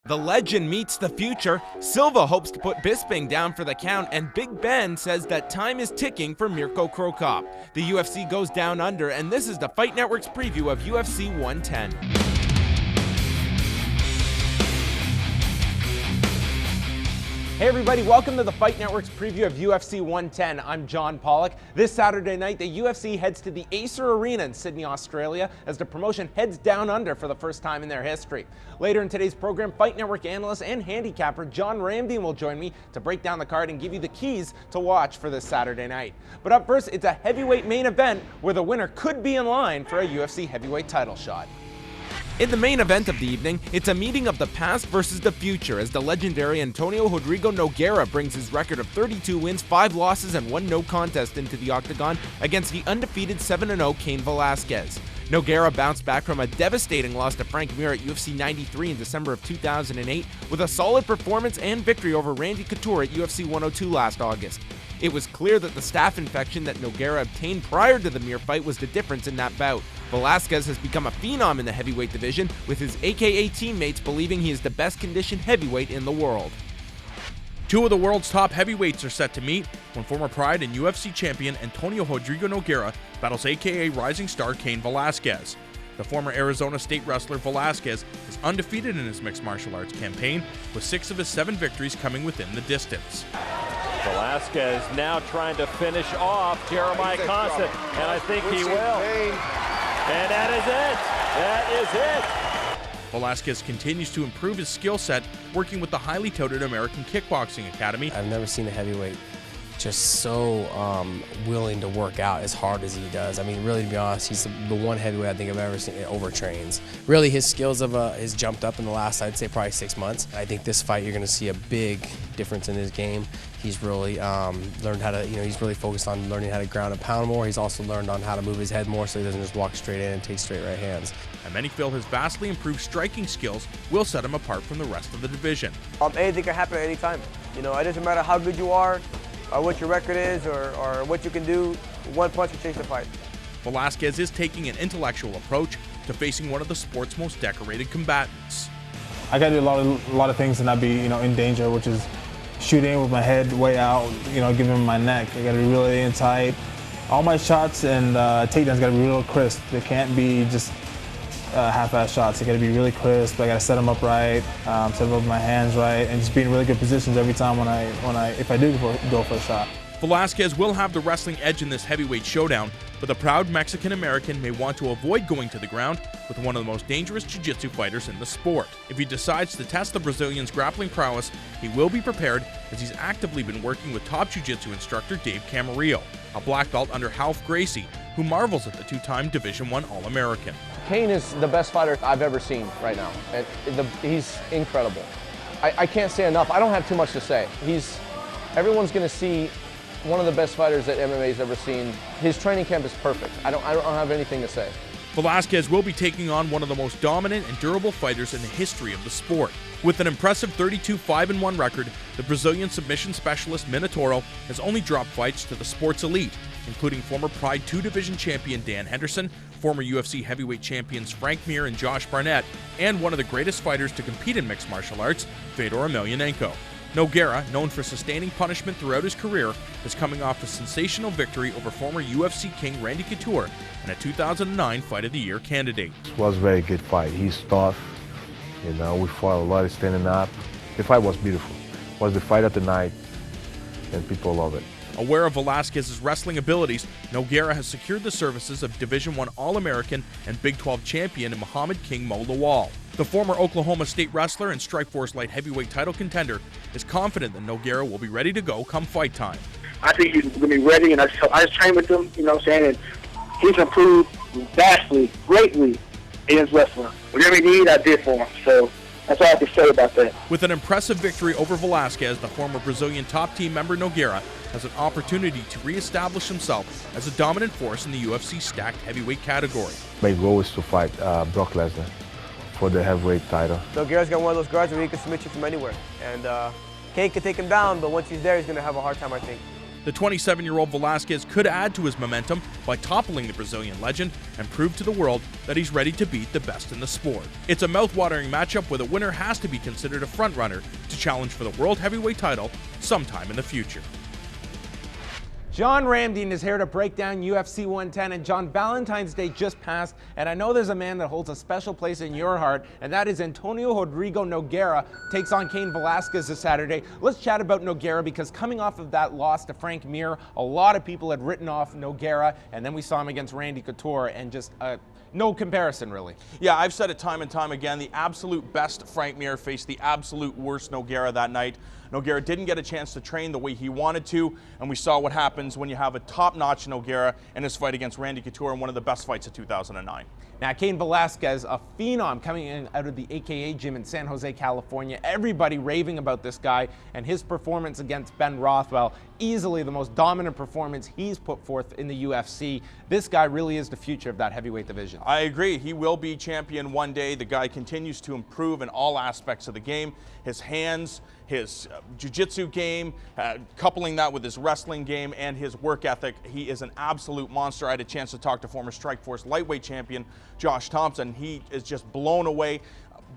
The legend meets the future. Silva hopes to put Bisping down for the count, and Big Ben says that time is ticking for Mirko Cro Cop. The UFC goes down under, and this is the Fight Network's preview of UFC 110. Hey everybody, welcome to the Fight Network's preview of UFC 110. I'm John Pollock. This Saturday night, the UFC heads to the Acer Arena in Sydney, Australia, as the promotion heads down under for the first time in their history. Later in today's program, Fight Network analyst and handicapper John Ramdian will join me to break down the card and give you the keys to watch for this Saturday night. But up first, it's a heavyweight main event where the winner could be in line for a UFC heavyweight title shot. In the main event of the evening, it's a meeting of the past versus the future as the legendary Antonio Rodrigo Nogueira brings his record of 32 wins, 5 losses, and 1 no contest into the octagon against the undefeated 7-0 Cain Velasquez. Nogueira bounced back from a devastating loss to Frank Mir at UFC 93 in December of 2008 with a solid performance and victory over Randy Couture at UFC 102 last August. It was clear that the staph infection that Nogueira obtained prior to the Mir fight was the difference in that bout. Velasquez has become a phenom in the heavyweight division, with his AKA teammates believing he is the best conditioned heavyweight in the world. Two of the world's top heavyweights are set to meet when former Pride and UFC champion Antonio Rodrigo Nogueira battles AKA rising star Cain Velasquez. The former Arizona State wrestler Velasquez is undefeated in his mixed martial arts campaign, with 6 of his 7 victories coming within the distance. Velasquez now trying to finish off Jeremiah Constant, and I think he will. And that is it. That is it. Velasquez continues to improve his skill set, working with the highly touted American Kickboxing Academy. I've never seen a heavyweight just so willing to work out as hard as he does. I mean, really, to be honest, he's the one heavyweight I think I've ever seen overtrains. Really, his skills has jumped up in the last, I'd say, probably 6 months. I think this fight, you're going to see a big difference in his game. He's really learned how to, he's really focused on learning how to ground and pound more. He's also learned on how to move his head more so he doesn't just walk straight in and take straight right hands. And many feel his vastly improved striking skills will set him apart from the rest of the division. Anything can happen at any time. It doesn't matter how good you are, or what your record is, or what you can do. One punch can change the fight. Velasquez is taking an intellectual approach to facing one of the sport's most decorated combatants. I got to do a lot of things and not be, in danger, which is shooting with my head way out, giving him my neck. I got to be really in tight. All my shots and takedowns got to be real crisp. They can't be just half-ass shots. They got to be really crisp. I got to set them up right, set them up with my hands right, and just be in really good positions every time if I do go for a shot. Velasquez will have the wrestling edge in this heavyweight showdown, but the proud Mexican-American may want to avoid going to the ground with one of the most dangerous jiu-jitsu fighters in the sport. If he decides to test the Brazilian's grappling prowess, he will be prepared, as he's actively been working with top jiu-jitsu instructor Dave Camarillo, a black belt under Ralph Gracie, who marvels at the 2-time Division I All-American. Cain is the best fighter I've ever seen right now. He's incredible. I can't say enough. I don't have too much to say. Everyone's going to see one of the best fighters that MMA's ever seen. His training camp is perfect. I don't have anything to say. Velasquez will be taking on one of the most dominant and durable fighters in the history of the sport. With an impressive 32-5-1 record, the Brazilian submission specialist Minotauro has only dropped fights to the sport's elite, including former Pride 2 Division champion Dan Henderson, former UFC heavyweight champions Frank Mir and Josh Barnett, and one of the greatest fighters to compete in mixed martial arts, Fedor Emelianenko. Nogueira, known for sustaining punishment throughout his career, is coming off a sensational victory over former UFC king Randy Couture and a 2009 Fight of the Year candidate. It was a very good fight. He's tough. We fought a lot standing up. The fight was beautiful. It was the fight of the night, and people love it. Aware of Velasquez's wrestling abilities, Nogueira has secured the services of Division I All-American and Big 12 champion Muhammad King Mo Lawal. The former Oklahoma State wrestler and Strikeforce light heavyweight title contender is confident that Nogueira will be ready to go come fight time. I think he's going to be ready, and I just trained with him, and he's improved vastly, greatly in his wrestling. Whatever he needed, I did for him, so that's all I can say about that. With an impressive victory over Velasquez, the former Brazilian top team member Nogueira has an opportunity to reestablish himself as a dominant force in the UFC stacked heavyweight category. My goal is to fight Brock Lesnar for the heavyweight title. Nogueira's got one of those guards where he can submit you from anywhere. And Cain can take him down, but once he's there, he's going to have a hard time, I think. The 27-year-old Velasquez could add to his momentum by toppling the Brazilian legend and prove to the world that he's ready to beat the best in the sport. It's a mouth-watering matchup where the winner has to be considered a front-runner to challenge for the world heavyweight title sometime in the future. John Ramdine is here to break down UFC 110, and John, Valentine's Day just passed, and I know there's a man that holds a special place in your heart, and that is Antonio Rodrigo Nogueira takes on Cain Velasquez this Saturday. Let's chat about Nogueira, because coming off of that loss to Frank Mir, a lot of people had written off Nogueira, and then we saw him against Randy Couture, and just no comparison, really. Yeah, I've said it time and time again. The absolute best Frank Mir faced the absolute worst Nogueira that night. Nogueira didn't get a chance to train the way he wanted to, and we saw what happens when you have a top-notch Nogueira in his fight against Randy Couture in one of the best fights of 2009. Now, Cain Velasquez, a phenom coming in out of the AKA gym in San Jose, California. Everybody raving about this guy and his performance against Ben Rothwell. Easily the most dominant performance he's put forth in the UFC. This guy really is the future of that heavyweight division. I agree. He will be champion one day. The guy continues to improve in all aspects of the game. His hands, his jiu-jitsu game, coupling that with his wrestling game and his work ethic. He is an absolute monster. I had a chance to talk to former Strikeforce lightweight champion Josh Thompson. He is just blown away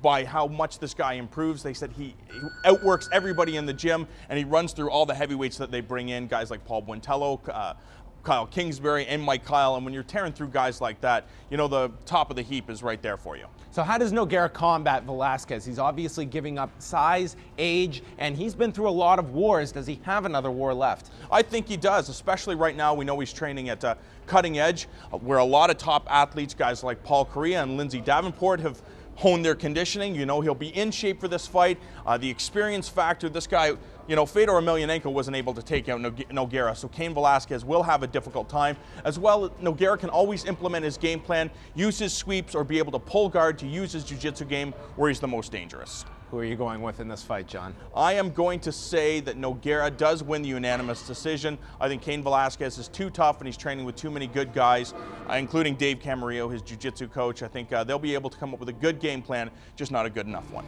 by how much this guy improves. They said he outworks everybody in the gym, and he runs through all the heavyweights that they bring in, guys like Paul Buentello, Kyle Kingsbury, and Mike Kyle. And when you're tearing through guys like that, you know the top of the heap is right there for you. So how does Nogueira combat Velasquez? He's obviously giving up size, age, and he's been through a lot of wars. Does he have another war left? I think he does, especially right now. We know he's training at Cutting Edge, where a lot of top athletes, guys like Paul Correa and Lindsay Davenport, have honed their conditioning. You know, he'll be in shape for this fight. The experience factor, this guy, you know, Fedor Emelianenko wasn't able to take out Nogueira, so Cain Velasquez will have a difficult time. As well, Nogueira can always implement his game plan, use his sweeps, or be able to pull guard to use his jiu-jitsu game where he's the most dangerous. Who are you going with in this fight, John? I am going to say that Nogueira does win the unanimous decision. I think Cain Velasquez is too tough, and he's training with too many good guys, including Dave Camarillo, his jiu-jitsu coach. I think they'll be able to come up with a good game plan, just not a good enough one.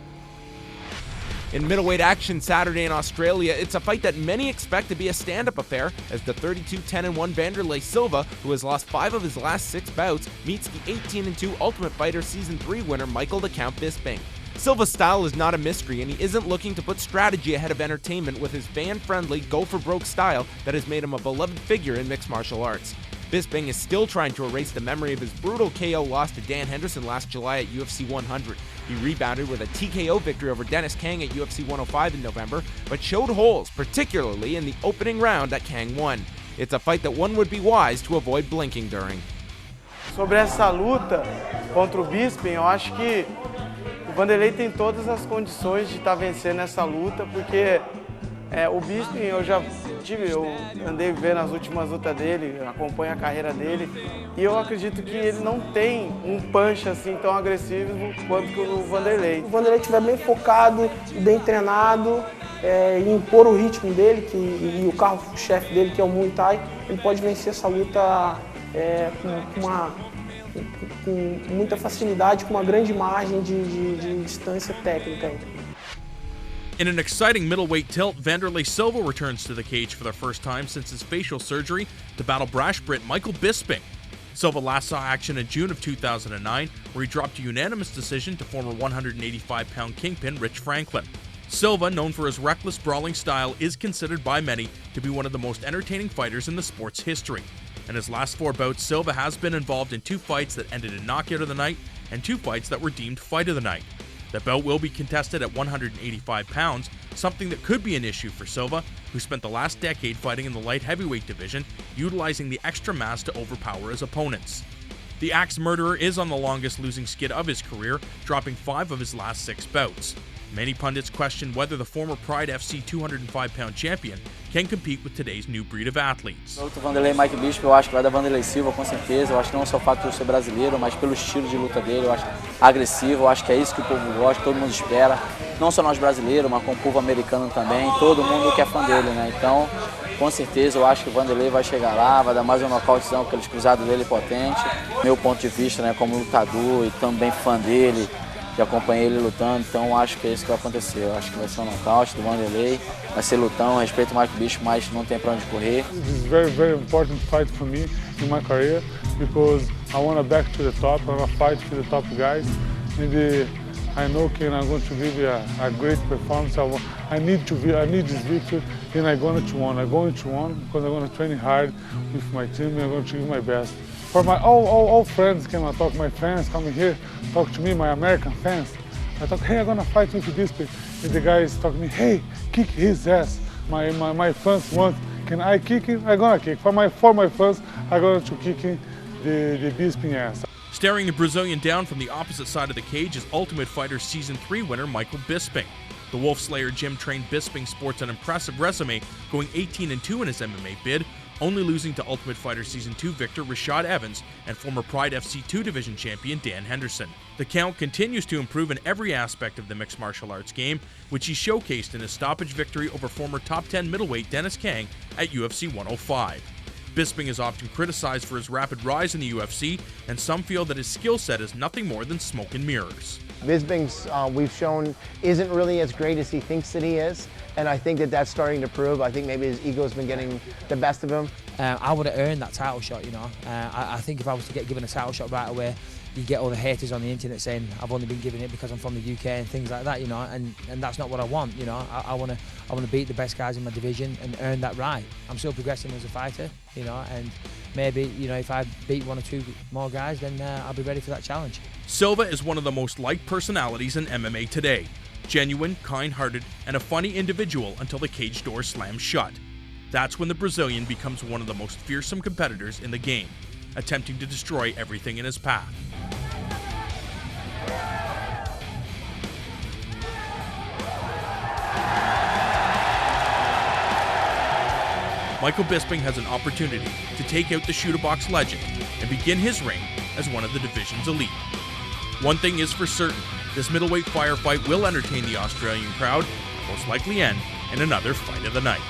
In middleweight action Saturday in Australia, it's a fight that many expect to be a stand-up affair, as the 32-10-1 Vanderlei Silva, who has lost 5 of his last 6 bouts, meets the 18-2 Ultimate Fighter Season 3 winner Michael the Count Bisping. Silva's style is not a mystery, and he isn't looking to put strategy ahead of entertainment with his fan-friendly, go-for-broke style that has made him a beloved figure in mixed martial arts. Bisping is still trying to erase the memory of his brutal KO loss to Dan Henderson last July at UFC 100. He rebounded with a TKO victory over Dennis Kang at UFC 105 in November, but showed holes, particularly in the opening round that Kang won. It's a fight that one would be wise to avoid blinking during. Sobre essa luta contra o Bisping, eu acho que o Vanderlei tem todas as condições de estar vencendo essa luta, porque o Bisping eu andei vendo as últimas lutas dele, acompanho a carreira dele, e eu acredito que ele não tem um punch assim tão agressivo quanto que o Vanderlei. Se o Vanderlei estiver bem focado, bem treinado, e impor o ritmo dele, e o carro-chefe dele, que é o Muay Thai, ele pode vencer essa luta com muita facilidade, com uma grande margem de distância técnica. In an exciting middleweight tilt, Vanderlei Silva returns to the cage for the first time since his facial surgery to battle brash Brit Michael Bisping. Silva last saw action in June of 2009, where he dropped a unanimous decision to former 185-pound kingpin Rich Franklin. Silva, known for his reckless brawling style, is considered by many to be one of the most entertaining fighters in the sport's history. In his last 4 bouts, Silva has been involved in 2 fights that ended in knockout of the night and 2 fights that were deemed fight of the night. The bout will be contested at 185 pounds, something that could be an issue for Silva, who spent the last decade fighting in the light heavyweight division, utilizing the extra mass to overpower his opponents. The Axe Murderer is on the longest losing skid of his career, dropping 5 of his last 6 bouts. Many pundits question whether the former Pride FC 205-pound champion can compete with today's new breed of athletes. O Vanderlei Mike Bisping, eu acho que vai dar Vanderlei Silva, com certeza. Eu acho que não só o fato de eu ser brasileiro, mas pelo estilo de luta dele, eu acho agressivo, eu acho que é isso que o povo gosta, todo mundo espera. Não só nós brasileiros, mas com o povo americano também, todo mundo que é fã dele, né? Então, com certeza, eu acho que o Vanderlei vai chegar lá, vai dar mais uma nocautezão, aqueles cruzados dele potente. Meu ponto de vista, né, como lutador e também fã dele, já acompanhei ele lutando, então acho que é isso que vai acontecer. Eu acho que vai ser um nocaute do Vanderlei, vai ser lutão, respeito o Michael Bisping, mas não tem pra onde correr. This is very, very important fight for me in my career because I want to back to the top. I want to fight for the top guys. And I know I'm going to give a great performance. I need this victory, and I'm going to win. I'm going to win because I'm going to train hard with my team. I'm going to give my best. For my all friends came and talk, my fans coming here, talk to me, my American fans. I thought, hey, I'm going to fight with Bisping. And the guys talk to me, hey, kick his ass. My fans want, can I kick him? I'm going to kick. For my fans, I'm going to kick him the Bisping ass. Staring the Brazilian down from the opposite side of the cage is Ultimate Fighter Season 3 winner Michael Bisping. The Wolf Slayer gym-trained Bisping sports an impressive resume, going 18-2 in his MMA bid, only losing to Ultimate Fighter Season 2 victor Rashad Evans and former Pride FC 2 division champion Dan Henderson. The Count continues to improve in every aspect of the mixed martial arts game, which he showcased in his stoppage victory over former top 10 middleweight Dennis Kang at UFC 105. Bisping is often criticized for his rapid rise in the UFC, and some feel that his skill set is nothing more than smoke and mirrors. Bisping's, we've shown, isn't really as great as he thinks that he is, and I think that that's starting to prove. I think maybe his ego's been getting the best of him. I would have earned that title shot, you know. I think if I was to get given a title shot right away, you get all the haters on the internet saying I've only been given it because I'm from the UK and things like that, you know, and that's not what I want, you know. I want to beat the best guys in my division and earn that right. I'm still progressing as a fighter, you know, and maybe, you know, if I beat one or two more guys, then I'll be ready for that challenge. Silva is one of the most liked personalities in MMA today. Genuine, kind-hearted, and a funny individual until the cage door slams shut. That's when the Brazilian becomes one of the most fearsome competitors in the game, attempting to destroy everything in his path. Michael Bisping has an opportunity to take out the shoot-a-box legend and begin his reign as one of the division's elite. One thing is for certain, this middleweight firefight will entertain the Australian crowd, most likely end in another fight of the night.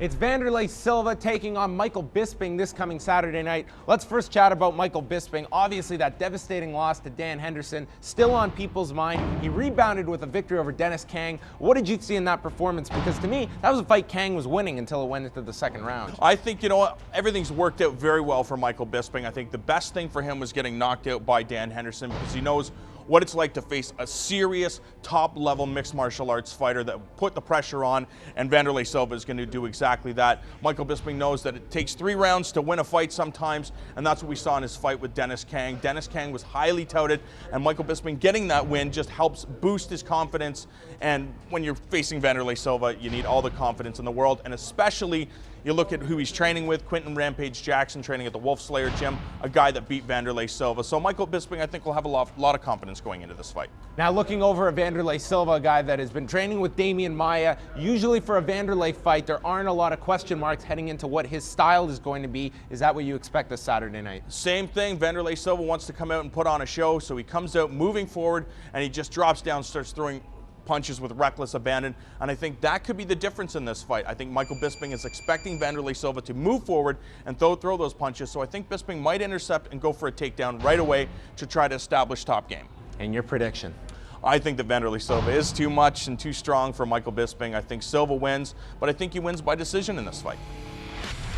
It's Vanderlei Silva taking on Michael Bisping this coming Saturday night. Let's first chat about Michael Bisping. Obviously, that devastating loss to Dan Henderson still on people's mind. He rebounded with a victory over Dennis Kang. What did you see in that performance? Because to me, that was a fight Kang was winning until it went into the second round. I think, you know what, everything's worked out very well for Michael Bisping. I think the best thing for him was getting knocked out by Dan Henderson because he knows what it's like to face a serious top-level mixed martial arts fighter that put the pressure on, and Vanderlei Silva is going to do exactly that. Michael Bisping knows that it takes 3 rounds to win a fight sometimes, and that's what we saw in his fight with Dennis Kang. Dennis Kang was highly touted, and Michael Bisping getting that win just helps boost his confidence, and when you're facing Vanderlei Silva, you need all the confidence in the world, and especially you look at who he's training with, Quentin Rampage Jackson training at the Wolf Slayer gym, a guy that beat Vanderlei Silva. So Michael Bisping, I think, will have a lot of confidence going into this fight. Now looking over at Vanderlei Silva, a guy that has been training with Damian Maia. Usually for a Vanderlei fight, there aren't a lot of question marks heading into what his style is going to be. Is that what you expect this Saturday night? Same thing. Vanderlei Silva wants to come out and put on a show, so he comes out moving forward, and he just drops down, starts throwing punches with reckless abandon, and I think that could be the difference in this fight. I think Michael Bisping is expecting Vanderlei Silva to move forward and throw those punches, so I think Bisping might intercept and go for a takedown right away to try to establish top game. And your prediction? I think that Vanderlei Silva is too much and too strong for Michael Bisping. I think Silva wins, but I think he wins by decision in this fight.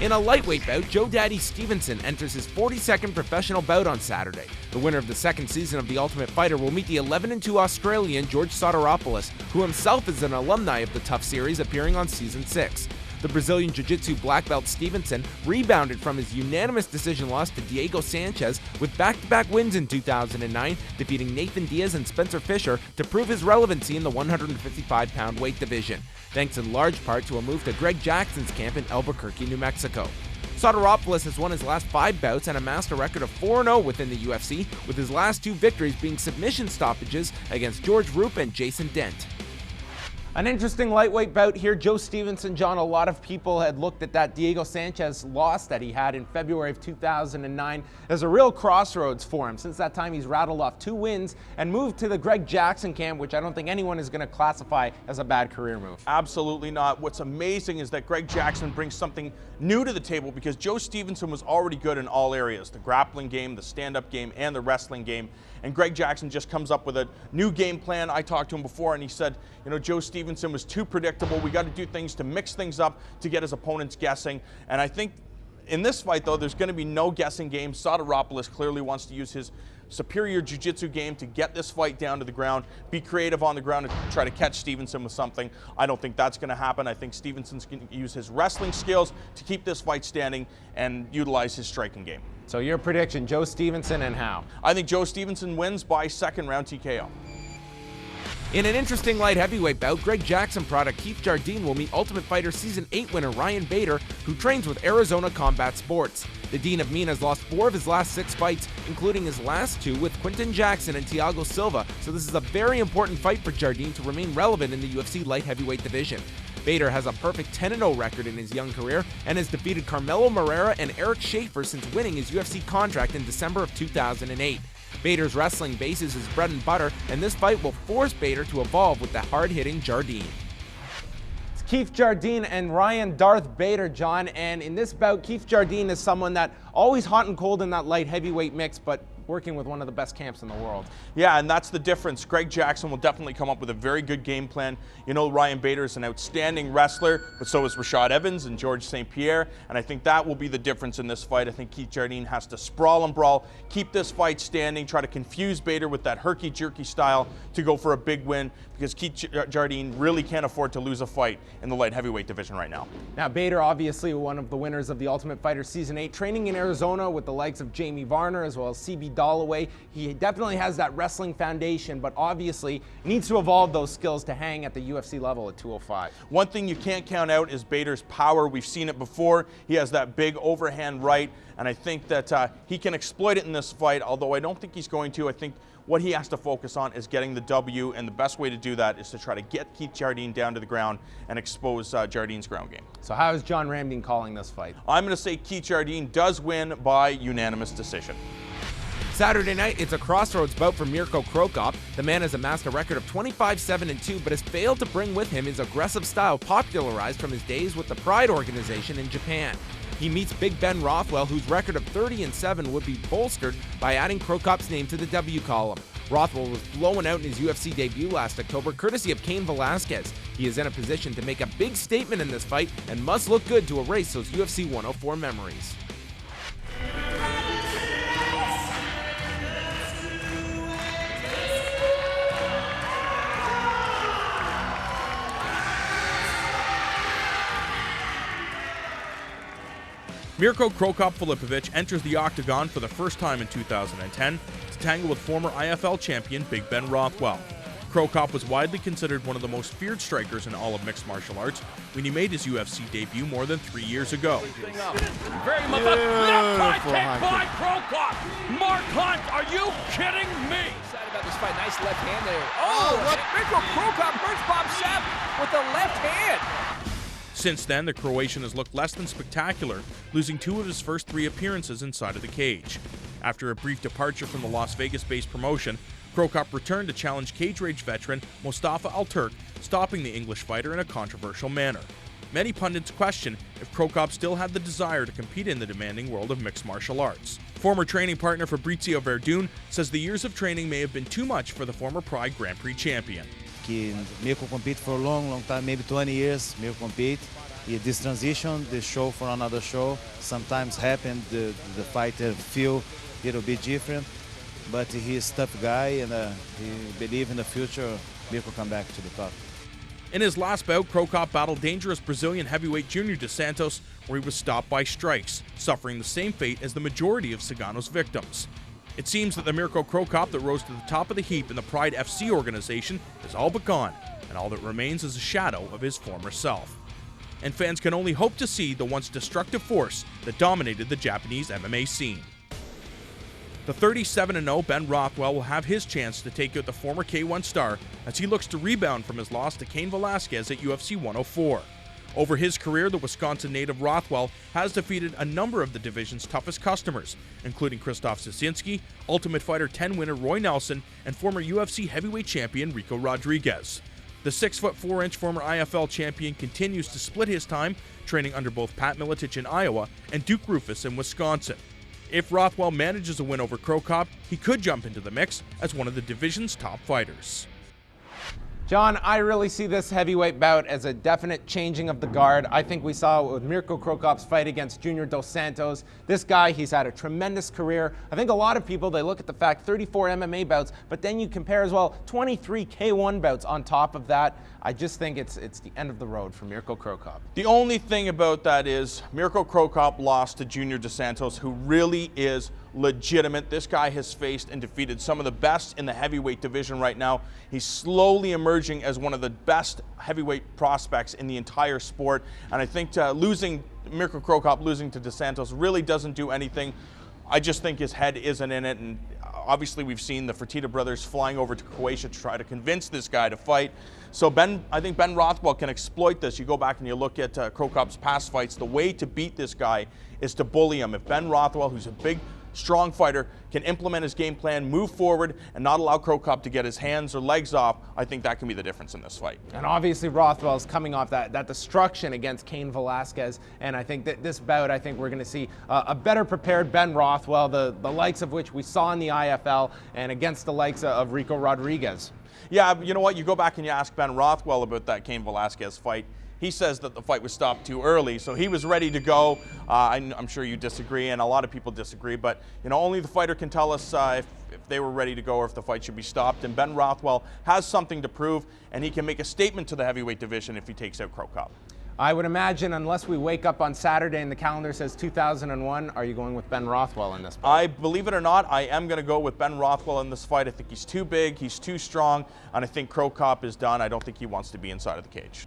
In a lightweight bout, Joe Daddy Stevenson enters his 42nd professional bout on Saturday. The winner of the second season of The Ultimate Fighter will meet the 11-2 Australian George Sotiropoulos, who himself is an alumni of the Tough series appearing on Season 6. The Brazilian Jiu-Jitsu black belt Stevenson rebounded from his unanimous decision loss to Diego Sanchez with back-to-back wins in 2009, defeating Nathan Diaz and Spencer Fisher to prove his relevancy in the 155-pound weight division, thanks in large part to a move to Greg Jackson's camp in Albuquerque, New Mexico. Sotiropoulos has won his last 5 bouts and amassed a record of 4-0 within the UFC, with his last 2 victories being submission stoppages against George Roop and Jason Dent. An interesting lightweight bout here. Joe Stevenson, John, a lot of people had looked at that Diego Sanchez loss that he had in February of 2009 as a real crossroads for him. Since that time, he's rattled off 2 wins and moved to the Greg Jackson camp, which I don't think anyone is going to classify as a bad career move. Absolutely not. What's amazing is that Greg Jackson brings something new to the table because Joe Stevenson was already good in all areas, the grappling game, the stand-up game, and the wrestling game. And Greg Jackson just comes up with a new game plan. I talked to him before and he said, you know, Joe Stevenson was too predictable. We got to do things to mix things up to get his opponents guessing. And I think in this fight, though, there's going to be no guessing game. Sotiropoulos clearly wants to use his superior jiu-jitsu game to get this fight down to the ground, be creative on the ground and try to catch Stevenson with something. I don't think that's going to happen. I think Stevenson's going to use his wrestling skills to keep this fight standing and utilize his striking game. So your prediction, Joe Stevenson, and how? I think Joe Stevenson wins by second round TKO. In an interesting light heavyweight bout, Greg Jackson product Keith Jardine will meet Ultimate Fighter Season 8 winner Ryan Bader, who trains with Arizona Combat Sports. The Dean of Mean has lost 4 of his last 6 fights, including his last 2 with Quinton Jackson and Thiago Silva, so this is a very important fight for Jardine to remain relevant in the UFC light heavyweight division. Bader has a perfect 10-0 record in his young career and has defeated Carmelo Moreira and Eric Schaefer since winning his UFC contract in December of 2008. Bader's wrestling base is his bread and butter, and this fight will force Bader to evolve with the hard-hitting Jardine. It's Keith Jardine and Ryan Darth Bader, John, and in this bout, Keith Jardine is someone that always hot and cold in that light heavyweight mix, but working with one of the best camps in the world. Yeah, and that's the difference. Greg Jackson will definitely come up with a very good game plan. You know, Ryan Bader is an outstanding wrestler, but so is Rashad Evans and George St. Pierre, and I think that will be the difference in this fight. I think Keith Jardine has to sprawl and brawl, keep this fight standing, try to confuse Bader with that herky-jerky style to go for a big win, because Keith Jardine really can't afford to lose a fight in the light heavyweight division right now. Now, Bader, obviously one of the winners of the Ultimate Fighter Season 8, training in Arizona with the likes of Jamie Varner as well as CB Dollaway. He definitely has that wrestling foundation, but obviously needs to evolve those skills to hang at the UFC level at 205. One thing you can't count out is Bader's power. We've seen it before. He has that big overhand right, and I think that he can exploit it in this fight, although I don't think he's going to. I think what he has to focus on is getting the W, and the best way to do that is to try to get Keith Jardine down to the ground and expose Jardine's ground game. So how is John Ramdine calling this fight? I'm going to say Keith Jardine does win by unanimous decision. Saturday night, it's a crossroads bout for Mirko Cro Cop. The man has amassed a record of 25-7-2, but has failed to bring with him his aggressive style popularized from his days with the Pride organization in Japan. He meets Big Ben Rothwell, whose record of 30-7 would be bolstered by adding Cro Cop's name to the W column. Rothwell was blown out in his UFC debut last October, courtesy of Cain Velasquez. He is in a position to make a big statement in this fight and must look good to erase those UFC 104 memories. Mirko Cro Cop Filipovic enters the octagon for the first time in 2010 to tangle with former IFL champion Big Ben Rothwell. Cro Cop was widely considered one of the most feared strikers in all of mixed martial arts when he made his UFC debut more than 3 years ago. Very much left kick by Cro Cop. Mark Hunt, are you kidding me? Excited about this fight. Nice left hand there. Oh, what? Mirko Cro Cop hurts Bob Sapp with the left hand. Since then, the Croatian has looked less than spectacular, losing 2 of his first 3 appearances inside of the cage. After a brief departure from the Las Vegas-based promotion, Cro Cop returned to challenge Cage Rage veteran Mostafa Al-Turk, stopping the English fighter in a controversial manner. Many pundits question if Cro Cop still had the desire to compete in the demanding world of mixed martial arts. Former training partner Fabrizio Verdun says the years of training may have been too much for the former Pride Grand Prix champion. Mirko compete for a long time, maybe 20 years, Mirko compete. This transition, the show for another show, sometimes happen, the fighter feel a little bit different, but he's a tough guy and he believe in the future Mirko come back to the top. In his last bout, Cro Cop battled dangerous Brazilian heavyweight Junior dos Santos, where he was stopped by strikes, suffering the same fate as the majority of Cigano's victims. It seems that the Mirko Cro Cop that rose to the top of the heap in the Pride FC organization is all but gone, and all that remains is a shadow of his former self. And fans can only hope to see the once destructive force that dominated the Japanese MMA scene. The 37-0 Ben Rothwell will have his chance to take out the former K1 star as he looks to rebound from his loss to Cain Velasquez at UFC 104. Over his career, the Wisconsin native Rothwell has defeated a number of the division's toughest customers, including Krzysztof Szysinski, Ultimate Fighter 10 winner Roy Nelson, and former UFC heavyweight champion Rico Rodriguez. The 6'4" former IFL champion continues to split his time training under both Pat Miletich in Iowa and Duke Roufus in Wisconsin. If Rothwell manages a win over Cro Cop, he could jump into the mix as one of the division's top fighters. John, I really see this heavyweight bout as a definite changing of the guard. I think we saw it with Mirko Cro Cop's fight against Junior Dos Santos. This guy, he's had a tremendous career. I think a lot of people, they look at the fact 34 MMA bouts, but then you compare as well 23 K1 bouts on top of that. I just think it's the end of the road for Mirko Cro Cop. The only thing about that is Mirko Cro Cop lost to Junior Dos Santos, who really is legitimate. This guy has faced and defeated some of the best in the heavyweight division right now. He's slowly emerging as one of the best heavyweight prospects in the entire sport. And I think Mirko Cro Cop losing to Dos Santos really doesn't do anything. I just think his head isn't in it. And obviously we've seen the Fertitta brothers flying over to Croatia to try to convince this guy to fight. So I think Ben Rothwell can exploit this. You go back and you look at Cro Cop's past fights. The way to beat this guy is to bully him. If Ben Rothwell, who's a big, strong fighter, can implement his game plan, move forward, and not allow Cro Cop to get his hands or legs off, I think that can be the difference in this fight. And obviously Rothwell is coming off that destruction against Cain Velasquez, and I think that this bout, I think we're going to see a better prepared Ben Rothwell, the likes of which we saw in the IFL, and against the likes of Rico Rodriguez. Yeah, you know what? You go back and you ask Ben Rothwell about that Cain Velasquez fight. He says that the fight was stopped too early, so he was ready to go. I'm sure you disagree, and a lot of people disagree, but only the fighter can tell us if they were ready to go or if the fight should be stopped. And Ben Rothwell has something to prove, and he can make a statement to the heavyweight division if he takes out Cro Cop. I would imagine, unless we wake up on Saturday and the calendar says 2001, are you going with Ben Rothwell in this fight? Believe it or not, I am going to go with Ben Rothwell in this fight. I think he's too big, he's too strong, and I think Cro Cop is done. I don't think he wants to be inside of the cage.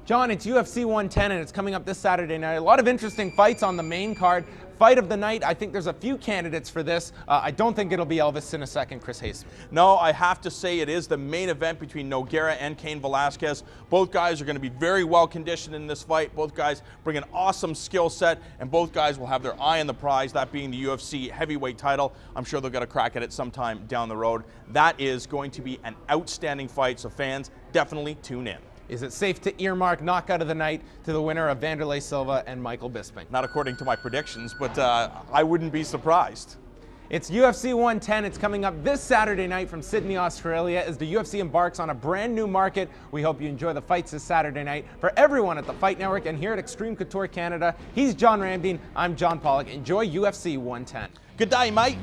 John, it's UFC 110 and it's coming up this Saturday night. A lot of interesting fights on the main card. Fight of the night, I think there's a few candidates for this. I don't think it'll be Elvis Sinasek and Chris Haseman. No, I have to say it is the main event between Nogueira and Cain Velasquez. Both guys are going to be very well conditioned in this fight. Both guys bring an awesome skill set, and both guys will have their eye on the prize, that being the UFC heavyweight title. I'm sure they'll get a crack at it sometime down the road. That is going to be an outstanding fight, so fans, definitely tune in. Is it safe to earmark knockout of the night to the winner of Wanderlei Silva and Michael Bisping? Not according to my predictions, but I wouldn't be surprised. It's UFC 110. It's coming up this Saturday night from Sydney, Australia, as the UFC embarks on a brand new market. We hope you enjoy the fights this Saturday night. For everyone at the Fight Network and here at Extreme Couture Canada, he's John Ramdine. I'm John Pollock. Enjoy UFC 110. Good day, mate.